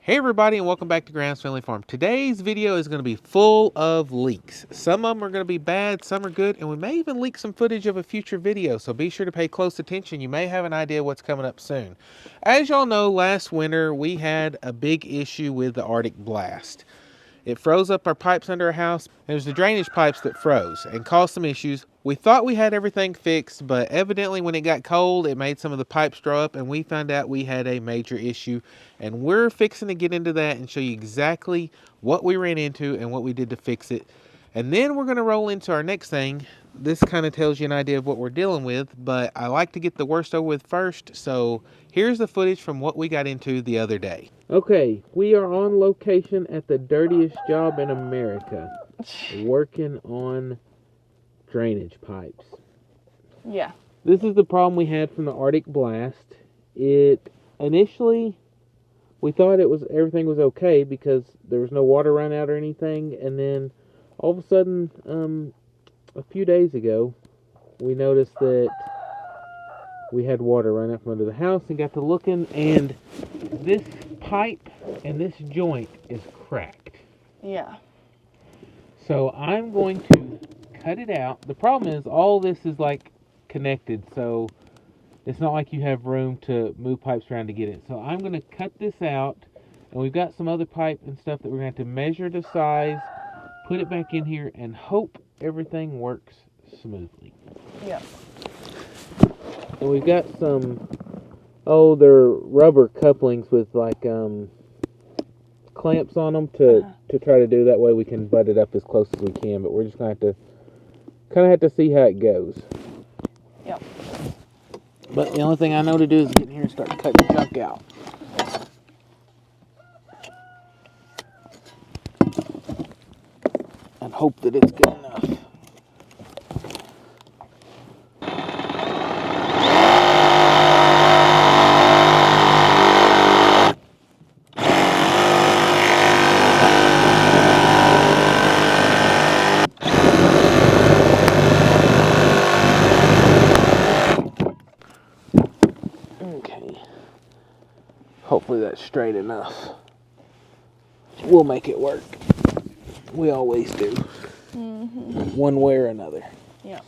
Hey everybody, and welcome back to Graham's Family Farm. Today's video is going to be full of leaks. Some of them are going to be bad, some are good, and we may even leak some footage of a future video, so be sure to pay close attention. You may have an idea what's coming up soon. As y'all know, last winter we had a big issue with the Arctic blast. It froze up our pipes under our house. It was the drainage pipes that froze and caused some issues. We thought we had everything fixed, but evidently when it got cold, it made some of the pipes draw up, and we found out we had a major issue. And we're fixing to get into that and show you exactly what we ran into and what we did to fix it. And then we're going to roll into our next thing. This kind of tells you an idea of what we're dealing with, but I like to get the worst over with first. So here's the footage from what we got into the other day. Okay, we are on location at the dirtiest job in America, working on drainage pipes. Yeah. This is the problem we had from the Arctic blast. Initially, we thought everything was okay because there was no water run out or anything, and then all of a sudden, a few days ago, we noticed that we had water run out from under the house and got to looking, and this pipe and this joint is cracked. Yeah. So I'm going to cut it out. The problem is all this is like connected, so it's not like you have room to move pipes around to get it. So I'm going to cut this out, and we've got some other pipe and stuff that we're going to have to measure the size, put it back in here, and hope everything works smoothly. Yeah. And we've got some, they're rubber couplings with like clamps on them to try to do that way we can butt it up as close as we can, but we're just going to have to see how it goes. Yep. But the only thing I know to do is get in here and start cutting junk out. And hope that it's good enough. Okay. Hopefully that's straight enough. We'll make it work. We always do. Mm-hmm. One way or another. Yeah.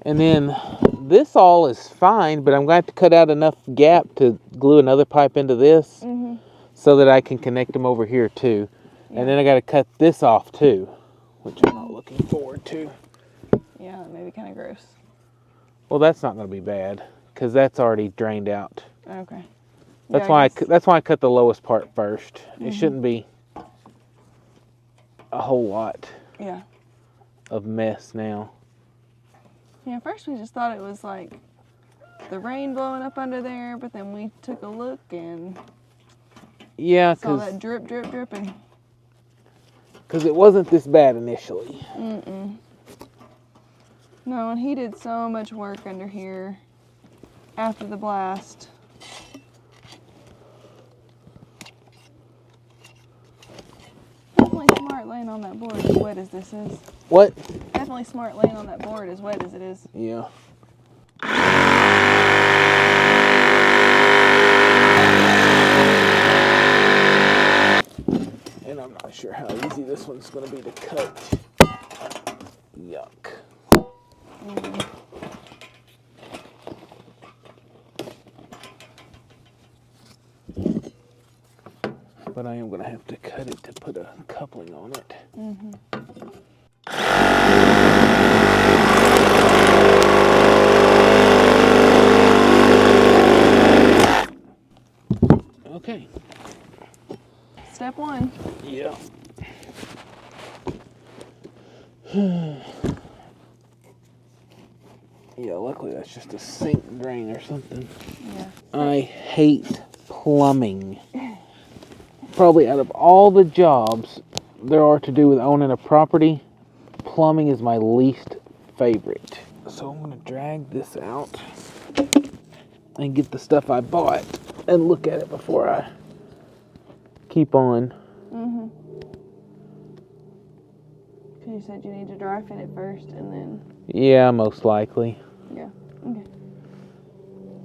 And then this all is fine, but I'm going to have to cut out enough gap to glue another pipe into this so that I can connect them over here too. Yeah. And then I got to cut this off too, which I'm not looking forward to. Yeah, that may be kind of gross. Well, that's not going to be bad because that's already drained out. Okay. That's yeah, that's why I cut the lowest part first. It shouldn't be a whole lot of mess now. Yeah, at first we just thought it was like the rain blowing up under there, but then we took a look and saw that drip, drip, dripping. Because it wasn't this bad initially. No, and he did so much work under here after the blast. Definitely smart laying on that board as wet as this is. What? Definitely smart laying on that board as wet as it is. Yeah. And I'm not sure how easy this one's going to be to cut. Yuck. But I am going to have to cut it to put a coupling on it. Okay. Step one. Yeah. Yeah, luckily that's just a sink drain or something. Yeah. I hate plumbing. Probably out of all the jobs there are to do with owning a property, plumbing is my least favorite. So I'm going to drag this out and get the stuff I bought and look at it before I keep on. You said you need to dry fit it first and then... Yeah, most likely. Yeah, okay.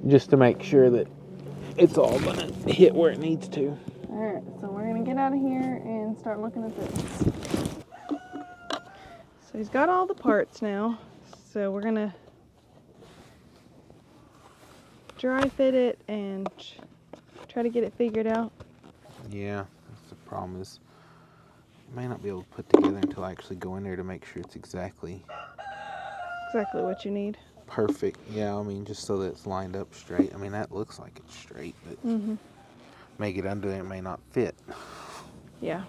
Just to make sure that it's all going to hit where it needs to. Alright, so we're gonna get out of here and start looking at this. So he's got all the parts now. So we're gonna dry fit it and try to get it figured out. Yeah, that's the problem is I may not be able to put together until I actually go in there to make sure it's exactly what you need. perfect. Yeah, I mean, just so that it's lined up straight. I mean, that looks like it's straight, but make it under there, it may not fit. Yeah.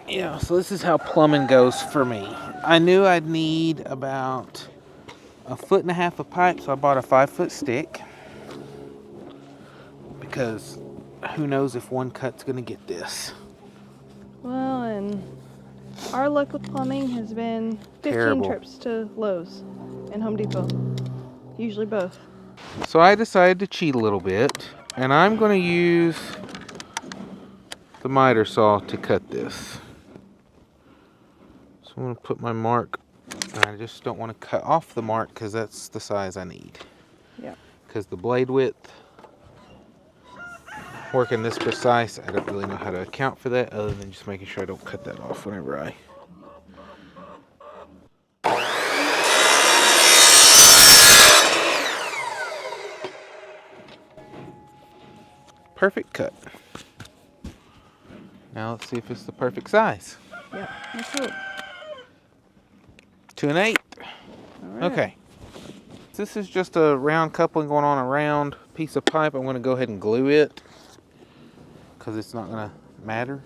Yeah, so this is how plumbing goes for me. I knew I'd need about 1.5 feet of pipe, so I bought a 5-foot stick. Because who knows if one cut's gonna get this. Well, and our luck with plumbing has been 15 Terrible. trips to Lowe's and Home Depot. Usually both. So I decided to cheat a little bit, and I'm gonna use the miter saw to cut this. So I'm gonna put my mark, and I just don't want to cut off the mark because that's the size I need. Yeah. Because the blade width, working this precise, I don't really know how to account for that other than just making sure I don't cut that off whenever I... Perfect cut. Now let's see if it's the perfect size. Yep, let's hope. 2 1/8. All right. Okay. This is just a round coupling going on a round piece of pipe. I'm going to go ahead and glue it because it's not going to matter.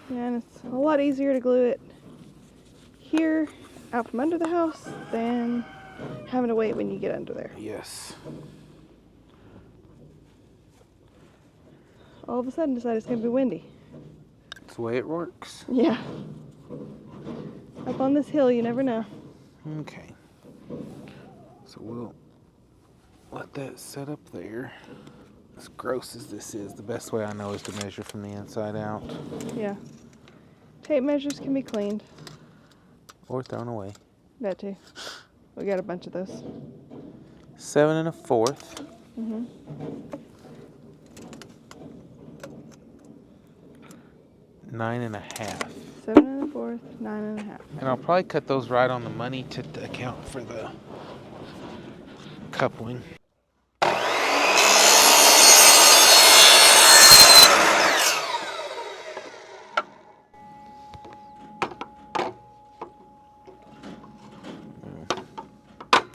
Yeah, and it's a lot easier to glue it here out from under the house than having to wait when you get under there. Yes. All of a sudden decided it's going to be windy. That's the way it works. Yeah. Up on this hill, you never know. Okay. So we'll let that set up there. As gross as this is, the best way I know is to measure from the inside out. Yeah. Tape measures can be cleaned. Or thrown away. That too. We got a bunch of those. 7 1/4. Mm-hmm. 9 1/2. 7 1/4, 9 1/2. And I'll probably cut those right on the money to account for the coupling.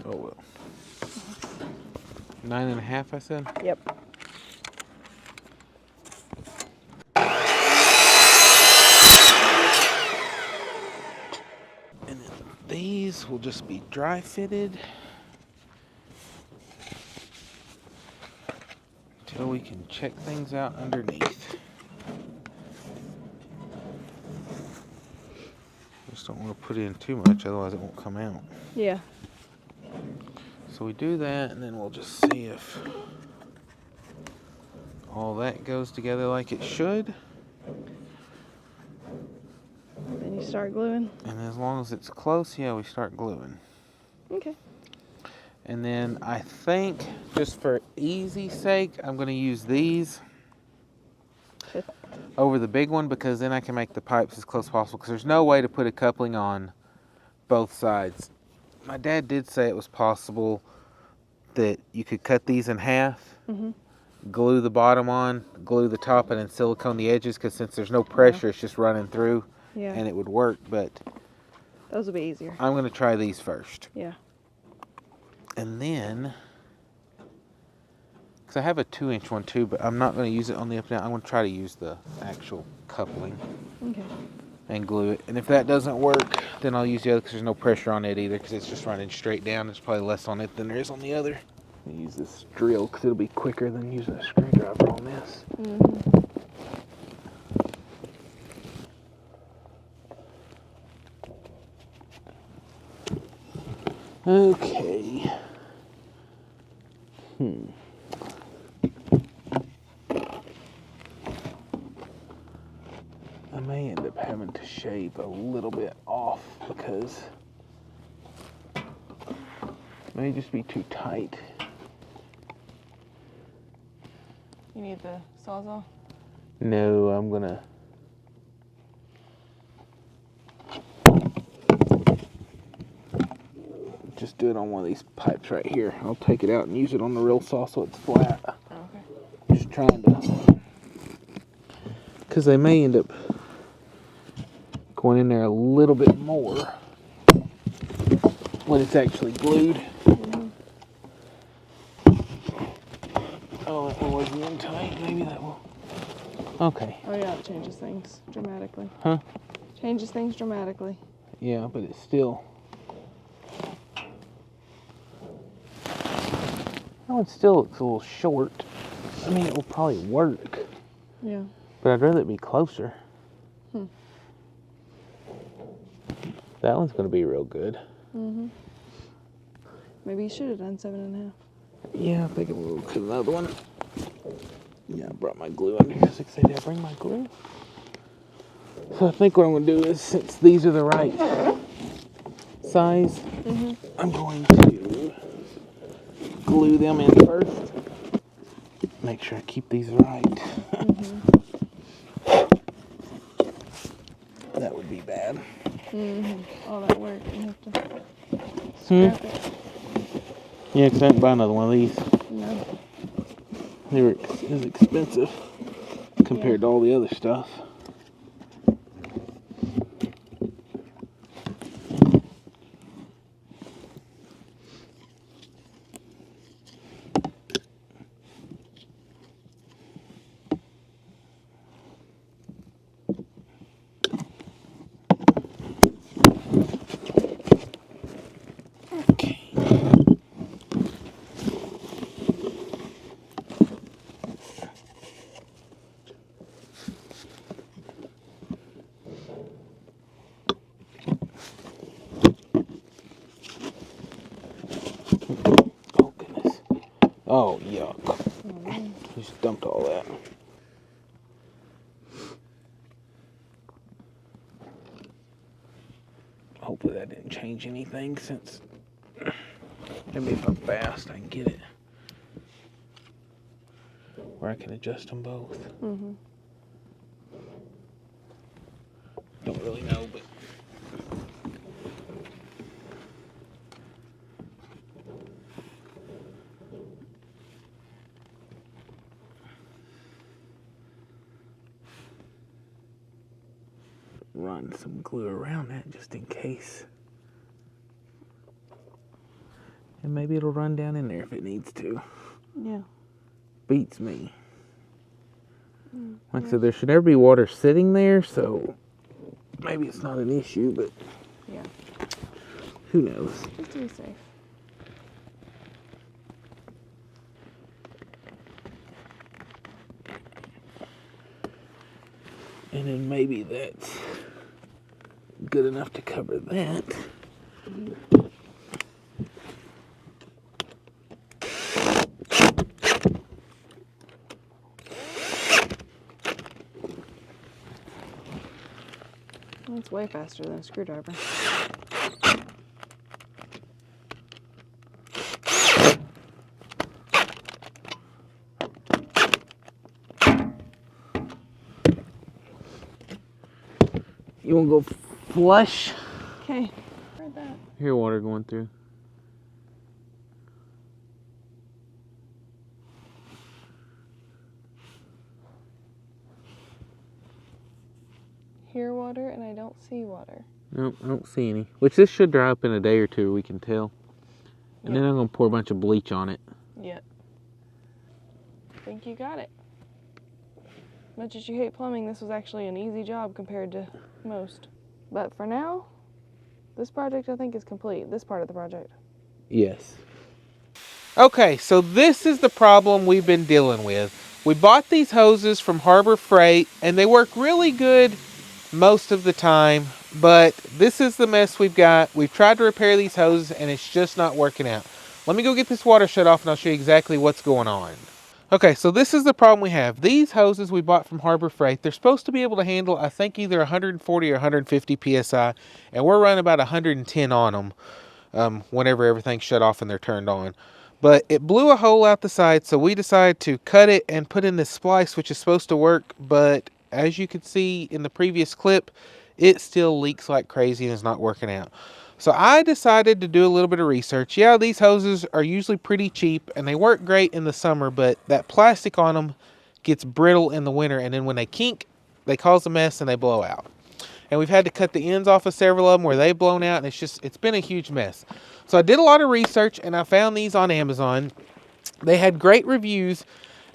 Oh well. 9 1/2, I said? Yep. And then these will just be dry fitted until we can check things out underneath. Just don't want to put in too much, otherwise it won't come out. Yeah. So we do that, and then we'll just see if all that goes together like it should. Then you start gluing. And as long as it's close, yeah, we start gluing. Okay. And then I think, just for easy's sake, I'm going to use these over the big one, because then I can make the pipes as close as possible, because there's no way to put a coupling on both sides. My dad did say it was possible that you could cut these in half, glue the bottom on, glue the top, and then silicone the edges, because since there's no pressure, it's just running through, and it would work. But those will be easier. I'm going to try these first. Yeah. And then, because I have a 2-inch one too, but I'm not going to use it on the up and down. I'm going to try to use the actual coupling. Okay. And glue it. And if that doesn't work, then I'll use the other, because there's no pressure on it either, because it's just running straight down. There's probably less on it than there is on the other. I'll use this drill because it'll be quicker than using a screwdriver on this. Okay. I may end up having to shave a little bit off because it may just be too tight. You need the Sawzall? No, I'm gonna. Just do it on one of these pipes right here. I'll take it out and use it on the real saw so it's flat. Okay. Just trying to, because they may end up going in there a little bit more when it's actually glued. Mm-hmm. Oh, that one wasn't in tight. Maybe that will. Okay. Oh yeah, it changes things dramatically. Huh? Changes things dramatically. Yeah, but it's still. That one still looks a little short. I mean, it will probably work. Yeah. But I'd rather it be closer. That one's going to be real good. Mm-hmm. Maybe you should have done 7.5. Yeah, I think I'm going to cut another one. Yeah, I brought my glue under here. So did I bring my glue? So I think what I'm going to do is, since these are the right size, I'm going to glue them in first. Make sure I keep these right. That would be bad. All that work, you have to scrap it. Yeah, because I didn't buy another one of these. No. It was expensive compared to all the other stuff. Okay. Oh, goodness. Oh, yuck. Just dumped all that. Hopefully that didn't change anything since maybe if I'm fast I can get it where I can adjust them both. Don't really know, but run some glue around that just in case. And maybe it'll run down in there if it needs to. Yeah. Beats me. Like I said, there should never be water sitting there, so maybe it's not an issue, but Yeah. who knows? Just to be safe. And then maybe that's good enough to cover that. It's way faster than a screwdriver. You want to go flush? Okay. Heard that. Hear water going through. Hear water and I don't see water. Nope, I don't see any. Which this should dry up in a day or two, we can tell. And then I'm going to pour a bunch of bleach on it. Yep. Think you got it. Much as you hate plumbing, this was actually an easy job compared to most. But for now, this project I think is complete. This part of the project. Yes. Okay, so this is the problem we've been dealing with. We bought these hoses from Harbor Freight, and they work really good most of the time, but this is the mess we've got. We've tried to repair these hoses, and it's just not working out. Let me go get this water shut off, and I'll show you exactly what's going on. Okay, so this is the problem we have. These hoses we bought from Harbor Freight, they're supposed to be able to handle, I think, either 140 or 150 PSI, and we're running about 110 on them whenever everything's shut off and they're turned on. But it blew a hole out the side, so we decided to cut it and put in this splice, which is supposed to work. But as you can see in the previous clip, it still leaks like crazy and is not working out. So I decided to do a little bit of research. Yeah, these hoses are usually pretty cheap and they work great in the summer, but that plastic on them gets brittle in the winter, and then when they kink, they cause a mess and they blow out. And we've had to cut the ends off of several of them where they've blown out, and it's been a huge mess. So I did a lot of research and I found these on Amazon. They had great reviews,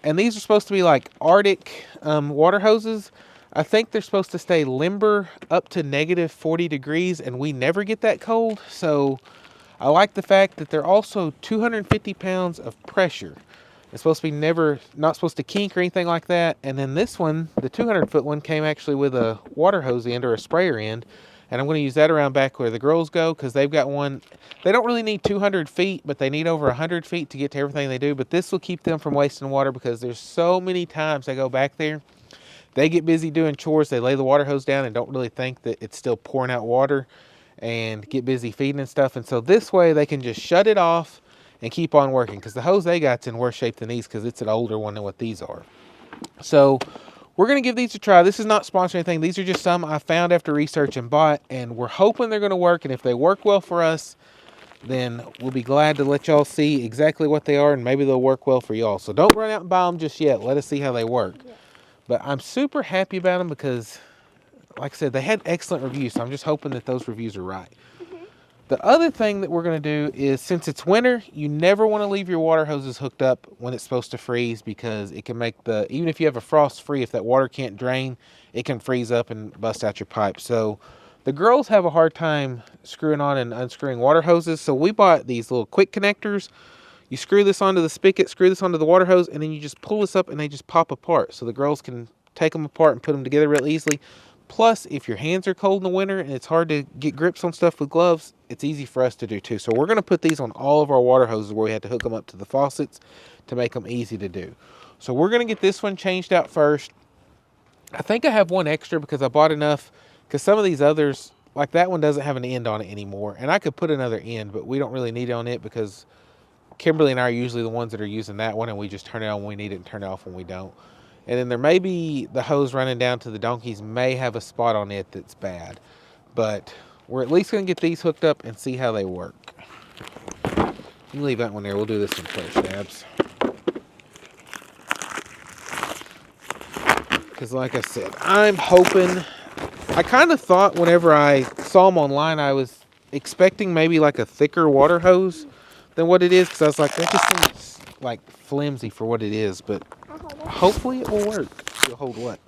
and these are supposed to be like Arctic water hoses. I think they're supposed to stay limber up to negative 40 degrees, and we never get that cold. So I like the fact that they're also 250 pounds of pressure. It's supposed to be not supposed to kink or anything like that. And then this one, the 200-foot one, came actually with a water hose end or a sprayer end. And I'm going to use that around back where the girls go, because they've got one. They don't really need 200 feet, but they need over 100 feet to get to everything they do. But this will keep them from wasting water, because there's so many times they go back there. They get busy doing chores. They lay the water hose down and don't really think that it's still pouring out water, and get busy feeding and stuff. And so this way they can just shut it off and keep on working, because the hose they got's in worse shape than these, because it's an older one than what these are. So we're going to give these a try. This is not sponsoring anything. These are just some I found after research and bought, and we're hoping they're going to work. And if they work well for us, then we'll be glad to let y'all see exactly what they are, and maybe they'll work well for y'all. So don't run out and buy them just yet. Let us see how they work. Yeah. But I'm super happy about them because, like I said, they had excellent reviews. So I'm just hoping that those reviews are right. The other thing that we're going to do is, since it's winter, you never want to leave your water hoses hooked up when it's supposed to freeze, because it can make even if you have a frost free, if that water can't drain, it can freeze up and bust out your pipe. So the girls have a hard time screwing on and unscrewing water hoses. So we bought these little quick connectors. You screw this onto the spigot, screw this onto the water hose, and then you just pull this up and they just pop apart. So the girls can take them apart and put them together real easily. Plus, if your hands are cold in the winter and it's hard to get grips on stuff with gloves, it's easy for us to do too. So we're going to put these on all of our water hoses where we had to hook them up to the faucets to make them easy to do. So we're going to get this one changed out first. I think I have one extra because I bought enough, because some of these others, like that one, doesn't have an end on it anymore. And I could put another end, but we don't really need it on it, because Kimberly and I are usually the ones that are using that one, and we just turn it on when we need it and turn it off when we don't. And then there may be the hose running down to the donkeys may have a spot on it that's bad. But we're at least going to get these hooked up and see how they work. You can leave that one there. We'll do this one first, Abs. Because like I said, I'm hoping... I kind of thought whenever I saw them online, I was expecting maybe like a thicker water hose than what it is. Because I was like, that just seems like flimsy for what it is. But hopefully it will work. You'll hold what?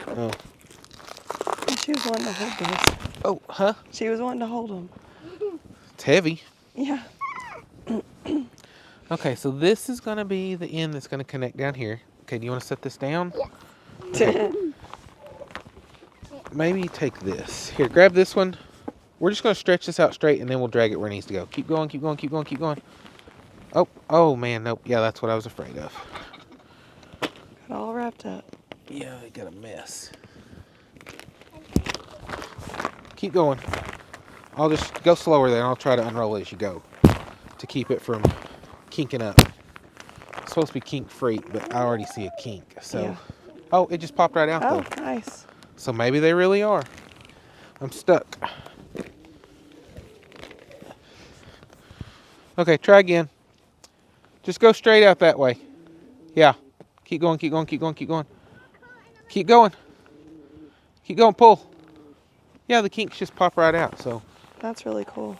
Oh. She was wanting to hold those. Oh, huh? She was wanting to hold them. It's heavy. Yeah. Okay, so this is going to be the end that's going to connect down here. Okay, do you want to set this down? Yeah. Okay. Maybe take this. Here, grab this one. We're just going to stretch this out straight, and then we'll drag it where it needs to go. Keep going, keep going, keep going, keep going. Oh man, nope. Yeah, that's what I was afraid of. Got all wrapped up. Yeah, it got a mess. Keep going. I'll just go slower there, and I'll try to unroll it as you go to keep it from kinking up. It's supposed to be kink free, but I already see a kink. So, yeah. Oh, it just popped right out though. Oh, nice. So maybe they really are. I'm stuck. Okay, try again. Just go straight out that way. Yeah. Keep going, keep going, keep going, keep going. Keep going. Keep going, pull. Yeah, the kinks just pop right out, so. That's really cool.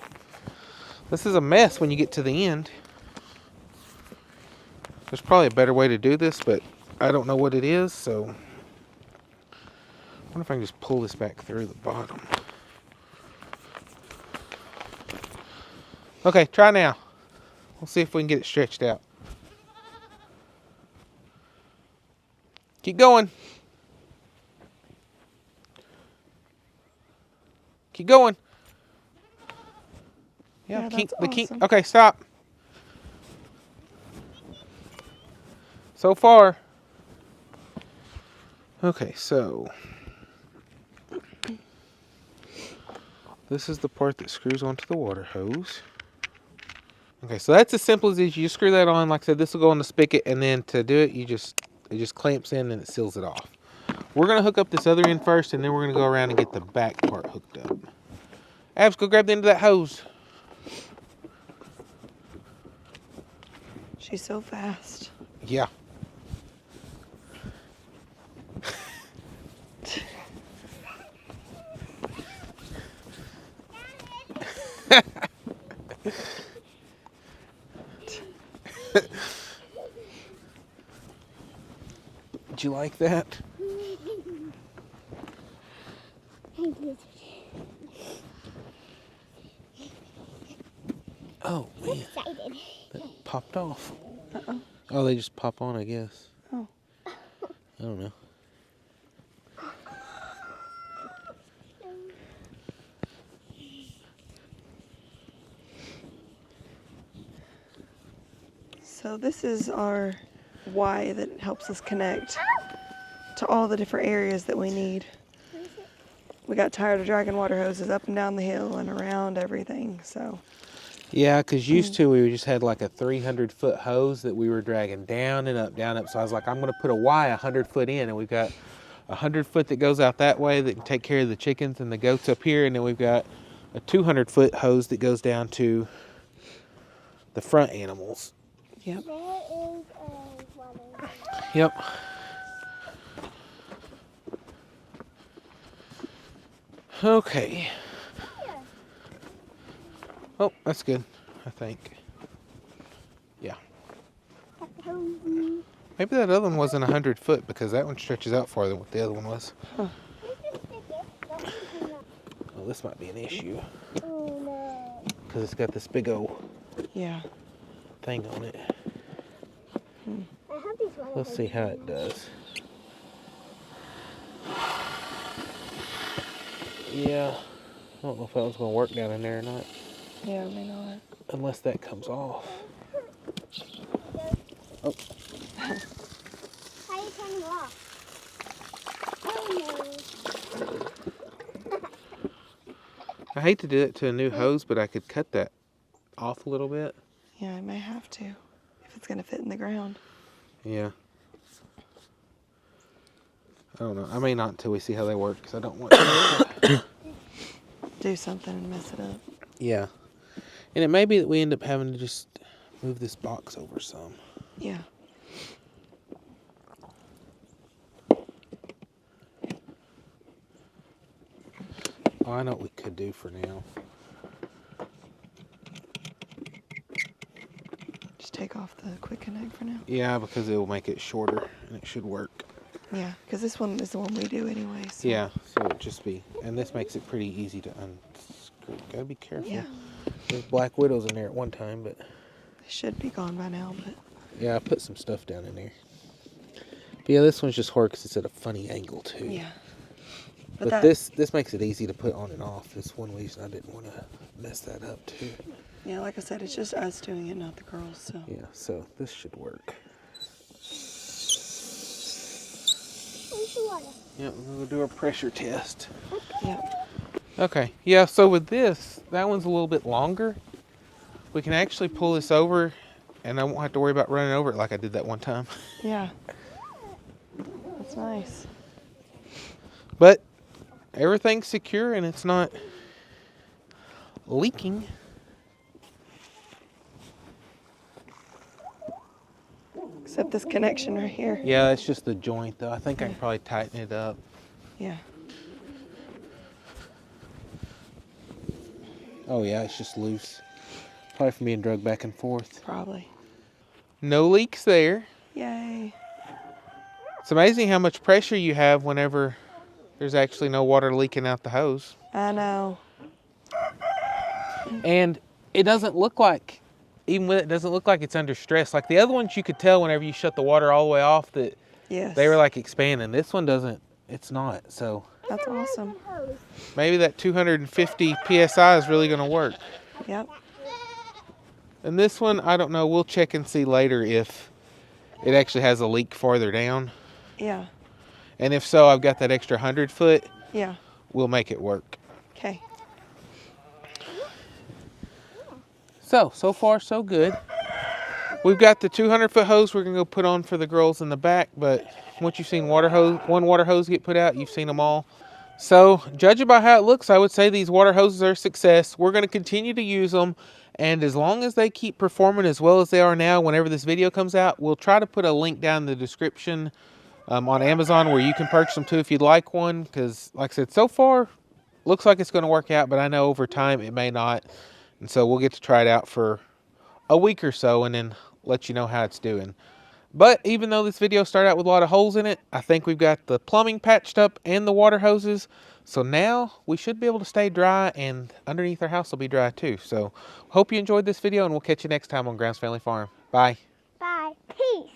This is a mess when you get to the end. There's probably a better way to do this, but I don't know what it is, so. I wonder if I can just pull this back through the bottom. Okay, try now. We'll see if we can get it stretched out. Keep going. Keep going. Yeah, that's awesome. Okay, stop. So far. Okay, so this is the part that screws onto the water hose. Okay, so that's as simple as is. You just screw that on. Like I said, this will go on the spigot, and then to do it, it just clamps in and it seals it off. We're gonna hook up this other end first, and then we're gonna go around and get the back part hooked up. Abs, go grab the end of that hose. She's so fast. Yeah. Did you like that? Oh, man. Excited. That popped off. Uh-oh. Oh, they just pop on, I guess. Oh. I don't know. So this is our Y that helps us connect to all the different areas that we need. We got tired of dragging water hoses up and down the hill and around everything, so. Yeah, because used to we just had like a 300-foot hose that we were dragging down and up, down, up. So I was like, I'm going to put a Y 100-foot in, and we've got 100-foot that goes out that way that can take care of the chickens and the goats up here, and then we've got a 200-foot hose that goes down to the front animals. Yep. There is a water. Yep. Okay. Oh, that's good, I think. Yeah. Maybe that other one wasn't 100 foot because that one stretches out farther than what the other one was. Huh. Well, this might be an issue Oh no. because it's got this big old Yeah. thing on it. I have these water Let's see how it does. Yeah, I don't know if that was going to work down in there or not, Yeah, it may not. unless that comes off. Oh, How do you turn them off? Oh no. I hate to do it to a new hose, but I could cut that off a little bit. Yeah, I may have to if it's gonna fit in the ground. Yeah. I don't know. I may not until we see how they work because I don't want to. Do something and mess it up. Yeah. And it may be that we end up having to just move this box over some. Yeah. Oh, I know what we could do for now. Just take off the quick connect for now. Yeah, because it will make it shorter and it should work. Yeah, because this one is the one we do anyway. So. Yeah, so it just be, and this makes it pretty easy to unscrew. Gotta be careful. Yeah. There's black widows in there at one time, but They should be gone by now, but yeah, I put some stuff down in there. But yeah, this one's just hard because it's at a funny angle too. yeah. But this makes it easy to put on and off. That's one reason I didn't want to mess that up too. Yeah, like I said, it's just us doing it, not the girls. So. Yeah, so this should work. Where's the water? Yeah, we'll do our pressure test. Yeah. Okay, yeah, so with this, that one's a little bit longer. We can actually pull this over and I won't have to worry about running over it like I did that one time. Yeah. That's nice. But everything's secure and it's not leaking. Except this connection right here. Yeah, it's just the joint though. I think I can probably tighten it up. Yeah. Oh yeah, it's just loose. Probably from being dragged back and forth. Probably. No leaks there. Yay. It's amazing how much pressure you have whenever there's actually no water leaking out the hose. I know. And it doesn't look like, even with it, doesn't look like it's under stress. Like the other ones you could tell whenever you shut the water all the way off that Yes. they were like expanding. This one doesn't, it's not. So That's awesome. maybe that 250 PSI is really gonna work. Yep. And this one, I don't know, we'll check and see later if it actually has a leak farther down. Yeah. And if so, I've got that extra 100 foot, we'll make it work. Okay. So far so good. We've got the 200-foot hose we're going to go put on for the girls in the back, but once you've seen one water hose get put out, you've seen them all. So, judging by how it looks, I would say these water hoses are a success. We're going to continue to use them, and as long as they keep performing as well as they are now, whenever this video comes out, we'll try to put a link down in the description on Amazon where you can purchase them too if you'd like one, because like I said, so far, looks like it's going to work out, but I know over time it may not, and so we'll get to try it out for a week or so and then let you know how it's doing. But even though this video started out with a lot of holes in it, I think we've got the plumbing patched up and the water hoses. So now we should be able to stay dry, and underneath our house will be dry too. So hope you enjoyed this video, and we'll catch you next time on Grounds Family Farm. Bye. Bye. Peace.